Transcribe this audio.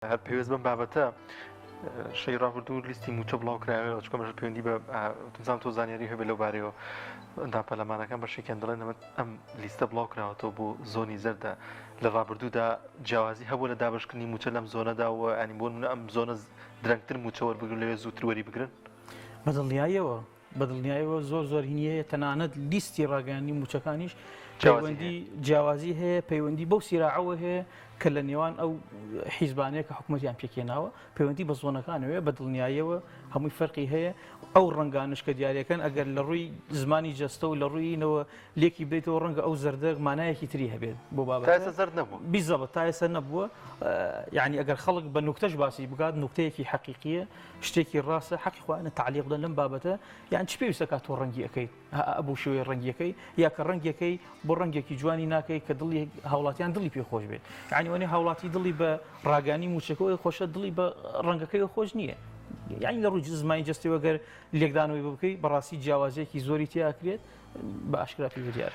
هەر پێویست بم بابەتە شەی ڕابردوو لیستی موچە بڵاو کراوێت چکۆمەش پەیوەندی بە تزانام تۆ زانیاری هەبێت لەو بارەوە داپەرلەمانەکان بەشێکیان دەڵێن ئەم لیستە بڵاو کراوەتەوە بۆ زۆنی زەردە لە ڕابردوودا جیاوازی هەبوو لە دابشکردنی موچە لەم زۆنەداوە ئەنی بۆ ئەم زۆنە درەنگتر موچە وەربگرن لەوێ زووتر وەری بگرن بەدڵنیایەوە زۆر هینیەیە تەنانەت لیستی ڕاگەیاندنی موچەکانیش پەیوەندی جیاوازی هەیە پەیوەندی بەو سیراعەوە هەیە کە لە نێوان ئەو حیزبانەیە کە حکوومەتیان پێکێناوە پەیوەندی بە زۆنەکانەوە بەدڵنیایەوە هەمووی فەرقی هەیە ئەو ڕەنگانش کە دیارەکەن ئەگەر لە ڕووی زمانی جەستە و لە ڕووینەوە لێکی بدەیتەوە ڕەنگە ئەو زەردە مانایەکی تری هەبێت بۆ بابەتە زەرد نەبوو بیزەبەت تا ئێستا نەبووە یعنی ئەگەر خەڵک بە نوکتەش باسی بکات نوکتەیەکی حەقیقیە شتێکی ڕاستە حەقی خۆیانە تعلیق بدەن لەم بابەتە یان چ پێویستە کات تۆ ڕەنگی ئەەکەیت ئەبوو شوێ ڕەنگیەکەی یا کە ڕەنگیەکەی بۆ ڕەنگێکی جوانی ناکەی کە دڵی هاوڵاتیان دڵی پێخۆش بێت یعنی وەنێ هاوڵاتی دڵی بە ڕاگانی موچەکەی خۆشە دڵی بە ڕەنگەکەی خۆش نییە یعنی لە ڕووی زمانی جەستەوە گەر لێکدانەوەی بکەی بەڕاستی جیاوازیەکی زۆری تیاکرێت بە ئاشکرا پێ دیارە